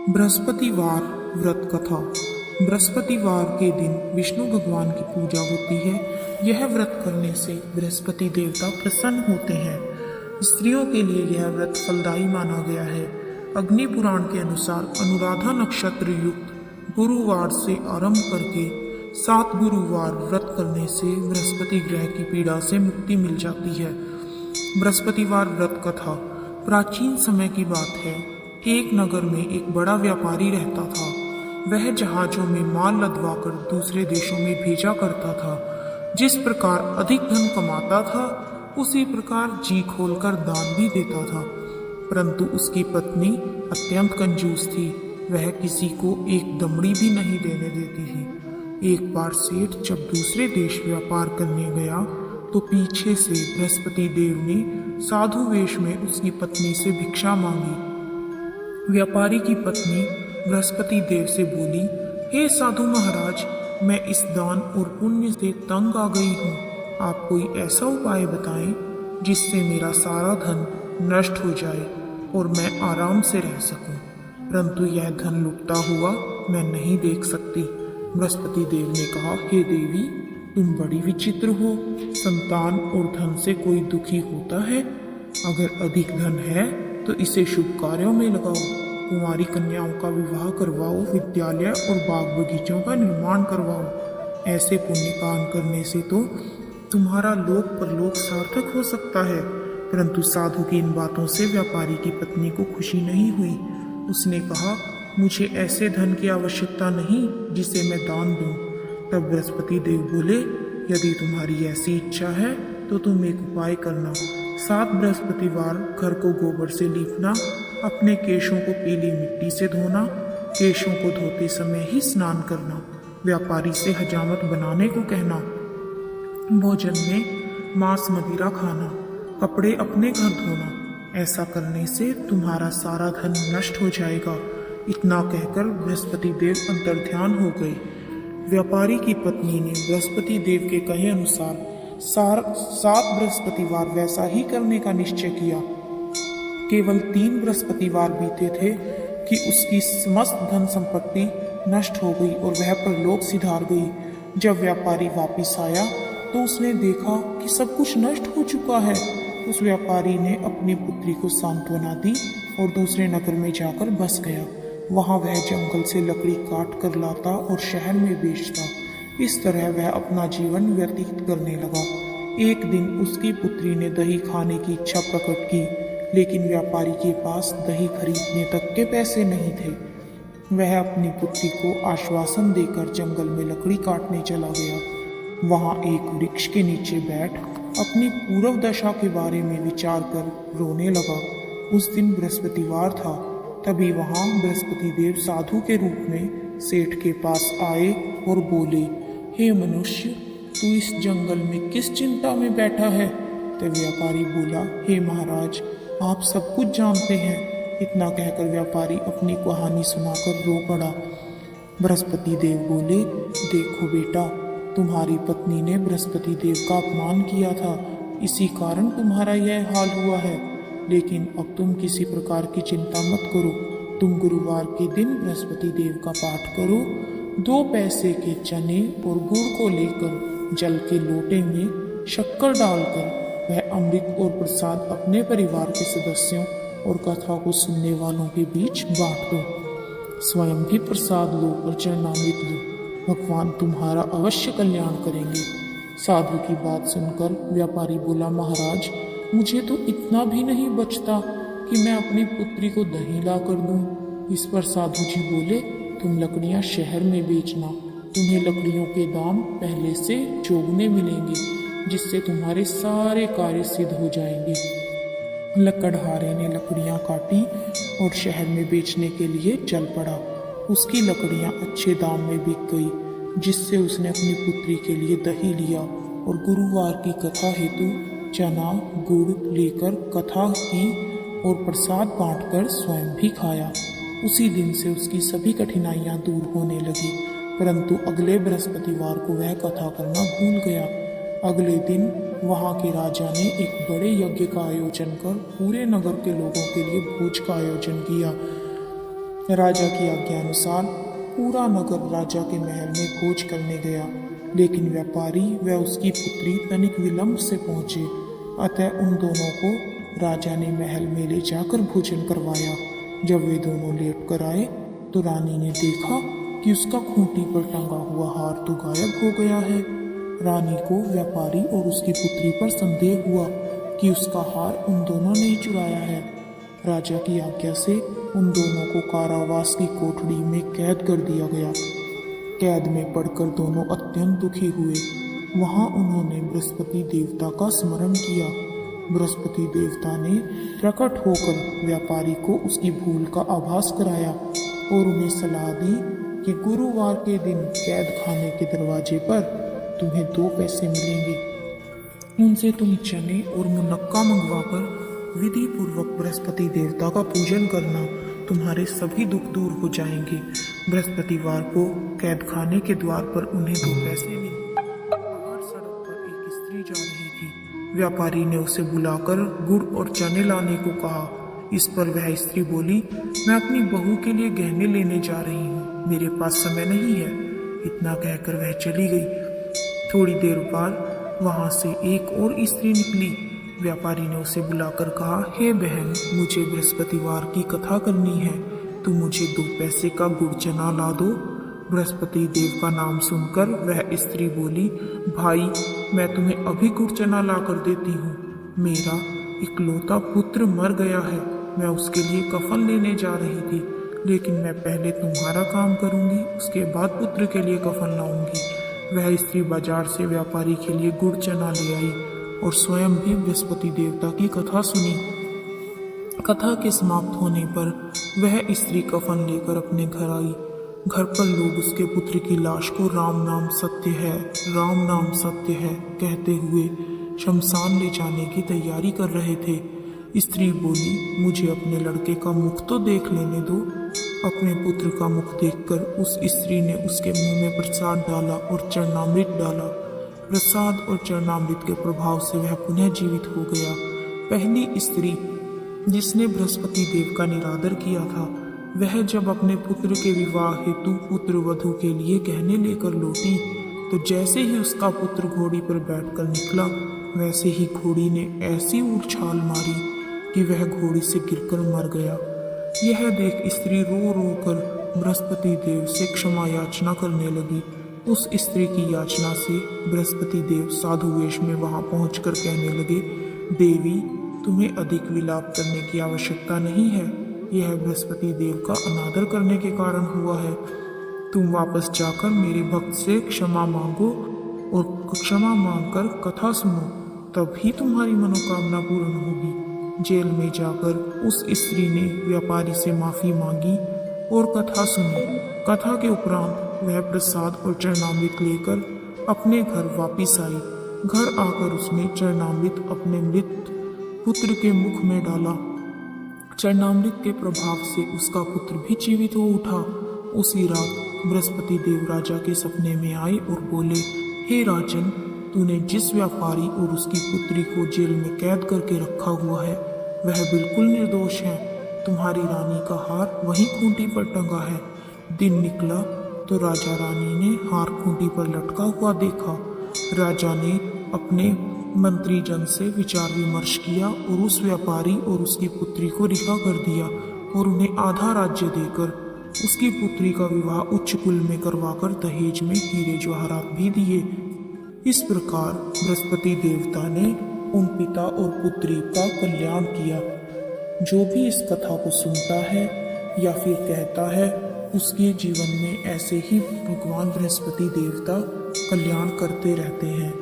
बृहस्पतिवार व्रत कथा। बृहस्पतिवार के दिन विष्णु भगवान की पूजा होती है। यह व्रत करने से बृहस्पति देवता प्रसन्न होते हैं। स्त्रियों के लिए यह व्रत फलदायी माना गया है। अग्नि पुराण के अनुसार अनुराधा नक्षत्र युक्त गुरुवार से आरंभ करके 7 गुरुवार व्रत करने से बृहस्पति ग्रह की पीड़ा से मुक्ति मिल जाती है। बृहस्पतिवार व्रत कथा प्राचीन समय की बात है। एक नगर में एक बड़ा व्यापारी रहता था। वह जहाजों में माल लदवाकर दूसरे देशों में भेजा करता था। जिस प्रकार अधिक धन कमाता था, उसी प्रकार जी खोलकर दान भी देता था। परंतु उसकी पत्नी अत्यंत कंजूस थी। वह किसी को एक दमड़ी भी नहीं देने देती थी। एक बार सेठ जब दूसरे देश व्यापार करने गया तो पीछे से बृहस्पति देव ने साधु वेश में उसकी पत्नी से भिक्षा मांगी। व्यापारी की पत्नी बृहस्पति देव से बोली, हे साधु महाराज, मैं इस दान और पुण्य से तंग आ गई हूँ। आप कोई ऐसा उपाय बताएं जिससे मेरा सारा धन नष्ट हो जाए और मैं आराम से रह सकूं। परंतु यह धन लुटता हुआ मैं नहीं देख सकती। बृहस्पति देव ने कहा, हे देवी, तुम बड़ी विचित्र हो। संतान और धन से कोई दुखी होता है? अगर अधिक धन है तो इसे शुभ कार्यों में लगाओ। कुंवारी कन्याओं का विवाह करवाओ, विद्यालय और बाग बगीचों का निर्माण करवाओ। ऐसे पुण्य काम करने से तो तुम्हारा लोक परलोक सार्थक हो सकता है। परंतु साधु की इन बातों से व्यापारी की पत्नी को खुशी नहीं हुई। उसने कहा, मुझे ऐसे धन की आवश्यकता नहीं जिसे मैं दान दूं। तब बृहस्पति देव बोले, यदि तुम्हारी ऐसी इच्छा है तो तुम एक उपाय करना। 7 बृहस्पतिवार घर को गोबर से लीपना, अपने केशों को पीली मिट्टी से धोना, केशों को धोते समय ही स्नान करना, व्यापारी से हजामत बनाने को कहना, भोजन में मांस मदिरा खाना, कपड़े अपने घर धोना। ऐसा करने से तुम्हारा सारा धन नष्ट हो जाएगा। इतना कहकर बृहस्पति देव अंतर्ध्यान हो गए। व्यापारी की पत्नी ने बृहस्पति देव के कहे अनुसार 7 बृहस्पतिवार वैसा ही करने का निश्चय किया। केवल 3 बृहस्पतिवार बीते थे कि उसकी समस्त धन संपत्ति नष्ट हो गई और वह परलोक सिधार गई। जब व्यापारी वापस आया तो उसने देखा कि सब कुछ नष्ट हो चुका है। उस व्यापारी ने अपनी पुत्री को सांत्वना दी और दूसरे नगर में जाकर बस गया। वहां वह जंगल से लकड़ी काट कर लाता और शहर में बेचता। इस तरह वह अपना जीवन व्यतीत करने लगा। एक दिन उसकी पुत्री ने दही खाने की इच्छा प्रकट की, लेकिन व्यापारी के पास दही खरीदने तक के पैसे नहीं थे। वह अपनी पुत्री को आश्वासन देकर जंगल में लकड़ी काटने चला गया। वहां एक वृक्ष के नीचे बैठ अपनी पूर्व दशा के बारे में विचार कर रोने लगा। उस दिन बृहस्पतिवार था। तभी वहां बृहस्पति देव साधु के रूप में सेठ के पास आए और बोले, हे मनुष्य, तू इस जंगल में किस चिंता में बैठा है? तब व्यापारी बोला, हे महाराज, आप सब कुछ जानते हैं। इतना कहकर व्यापारी अपनी कहानी सुनाकर रो पड़ा। बृहस्पति देव बोले, देखो बेटा, तुम्हारी पत्नी ने बृहस्पति देव का अपमान किया था, इसी कारण तुम्हारा यह हाल हुआ है। लेकिन अब तुम किसी प्रकार की चिंता मत करो। तुम गुरुवार के दिन बृहस्पति देव का पाठ करो। 2 पैसे के चने और गुड़ को लेकर जल के लोटे में शक्कर डालकर वह अमृत और प्रसाद अपने परिवार के सदस्यों और कथा को सुनने वालों के बीच बांट दो। स्वयं भी प्रसाद लो और चरणामृत लो। भगवान तुम्हारा अवश्य कल्याण करेंगे। साधु की बात सुनकर व्यापारी बोला, महाराज, मुझे तो इतना भी नहीं बचता कि मैं अपनी पुत्री को दही ला कर दूं। इस पर साधु जी बोले, तुम लकड़ियां शहर में बेचना। तुम्हें लकड़ियों के दाम पहले से चौगुने मिलेंगे, जिससे तुम्हारे सारे कार्य सिद्ध हो जाएंगे। लकड़हारे ने लकड़ियां काटी और शहर में बेचने के लिए चल पड़ा। उसकी लकड़ियां अच्छे दाम में बिक गई, जिससे उसने अपनी पुत्री के लिए दही लिया और गुरुवार की कथा हेतु चना गुड़ लेकर कथा की और प्रसाद बांटकर स्वयं भी खाया। उसी दिन से उसकी सभी कठिनाइयां दूर होने लगी। परंतु अगले बृहस्पतिवार को वह कथा करना भूल गया। अगले दिन वहां के राजा ने एक बड़े यज्ञ का आयोजन कर पूरे नगर के लोगों के लिए भोज का आयोजन किया। राजा की आज्ञानुसार पूरा नगर राजा के महल में भोज करने गया, लेकिन व्यापारी व उसकी पुत्री तनिक विलंब से पहुंचे। अतः उन दोनों को राजा ने महल में ले जाकर भोजन करवाया। जब वे दोनों लेट कर आए तो रानी ने देखा कि उसका खूंटी पर टंगा हुआ हार तो गायब हो गया है। रानी को व्यापारी और उसकी पुत्री पर संदेह हुआ कि उसका हार उन दोनों ने ही चुराया है। राजा की आज्ञा से उन दोनों को कारावास की कोठरी में कैद कर दिया गया। कैद में पड़कर दोनों अत्यंत दुखी हुए। वहां उन्होंने बृहस्पति देवता का स्मरण किया। बृहस्पति देवता ने प्रकट होकर व्यापारी को उसकी भूल का आभास कराया और उन्हें सलाह दी कि गुरुवार के दिन कैद खाने के दरवाजे पर तुम्हें 2 पैसे मिलेंगे। उनसे तुम चने और मुनक्का मंगवाकर विधि पूर्वक बृहस्पति देवता का पूजन करना, तुम्हारे सभी दुख दूर हो जाएंगे। बृहस्पतिवार को कैद खाने के द्वार पर उन्हें 2 पैसे मिले। बाहर सड़क पर एक स्त्री जा रही थी। व्यापारी ने उसे बुलाकर गुड़ और चने लाने को कहा। इस पर वह स्त्री बोली, मैं अपनी बहू के लिए गहने लेने जा रही हूँ, मेरे पास समय नहीं है। इतना कहकर वह चली गई। थोड़ी देर बाद वहां से एक और स्त्री निकली। व्यापारी ने उसे बुलाकर कहा, हे बहन, मुझे बृहस्पतिवार की कथा करनी है, तुम मुझे 2 पैसे का गुड़ चना ला दो। बृहस्पति देव का नाम सुनकर वह स्त्री बोली, भाई, मैं तुम्हें अभी गुड़ चना ला कर देती हूँ। मेरा इकलौता पुत्र मर गया है, मैं उसके लिए कफन लेने जा रही थी, लेकिन मैं पहले तुम्हारा काम करूंगी, उसके बाद पुत्र के लिए कफन लाऊंगी। वह स्त्री बाजार से व्यापारी के लिए गुड़ चना ले आई और स्वयं भी बृहस्पति देवता की कथा सुनी। कथा के समाप्त होने पर वह स्त्री कफन लेकर अपने घर आई। घर पर लोग उसके पुत्र की लाश को राम नाम सत्य है, राम नाम सत्य है कहते हुए शमशान ले जाने की तैयारी कर रहे थे। स्त्री बोली, मुझे अपने लड़के का मुख तो देख लेने दो। अपने पुत्र का मुख देखकर उस स्त्री ने उसके मुंह में प्रसाद डाला और चरणामृत डाला। प्रसाद और चरणामृत के प्रभाव से वह पुनः जीवित हो गया। पहली स्त्री जिसने बृहस्पति देव का निरादर किया था, वह जब अपने पुत्र के विवाह हेतु पुत्र वधू के लिए गहने लेकर लौटी तो जैसे ही उसका पुत्र घोड़ी पर बैठकर निकला, वैसे ही घोड़ी ने ऐसी उछाल मारी कि वह घोड़ी से गिरकर मर गया। यह देख स्त्री रो रो कर बृहस्पति देव से क्षमा याचना करने लगी। उस स्त्री की याचना से बृहस्पति देव साधु वेश में वहां पहुंचकर कहने लगे, देवी, तुम्हें अधिक विलाप करने की आवश्यकता नहीं है, यह बृहस्पति देव का अनादर करने के कारण हुआ है। तुम वापस जाकर मेरे भक्त से क्षमा मांगो और क्षमा मांगकर कथा सुनो, तभी तुम्हारी मनोकामना पूर्ण होगी। जेल में जाकर उस स्त्री ने व्यापारी से माफी मांगी और कथा सुनी। कथा के उपरांत वह प्रसाद और चरणामृत लेकर अपने घर वापिस आई। घर आकर उसने चरणामृत अपने मृत पुत्र के मुख में डाला। चरणामृत के प्रभाव से उसका पुत्र भी जीवित हो उठा। उसी रात बृहस्पति देव राजा के सपने में आए और बोले, हे राजन, तूने जिस व्यापारी और उसकी पुत्री को जेल में कैद करके रखा हुआ है, वह बिल्कुल निर्दोष है। तुम्हारी रानी का हार वहीं खूंटी पर टंगा है। दिन निकला तो राजा रानी ने हार खूंटी पर लटका हुआ देखा। राजा ने अपने मंत्री जन से विचार विमर्श किया और उस व्यापारी और उसकी पुत्री को रिहा कर दिया और उन्हें आधा राज्य देकर उसकी पुत्री का विवाह उच्च कुल में करवाकर दहेज में हीरे जवाहरात भी दिए। इस प्रकार बृहस्पति देवता ने उन पिता और पुत्री का कल्याण किया। जो भी इस कथा को सुनता है या फिर कहता है, उसके जीवन में ऐसे ही भगवान बृहस्पति देवता कल्याण करते रहते हैं।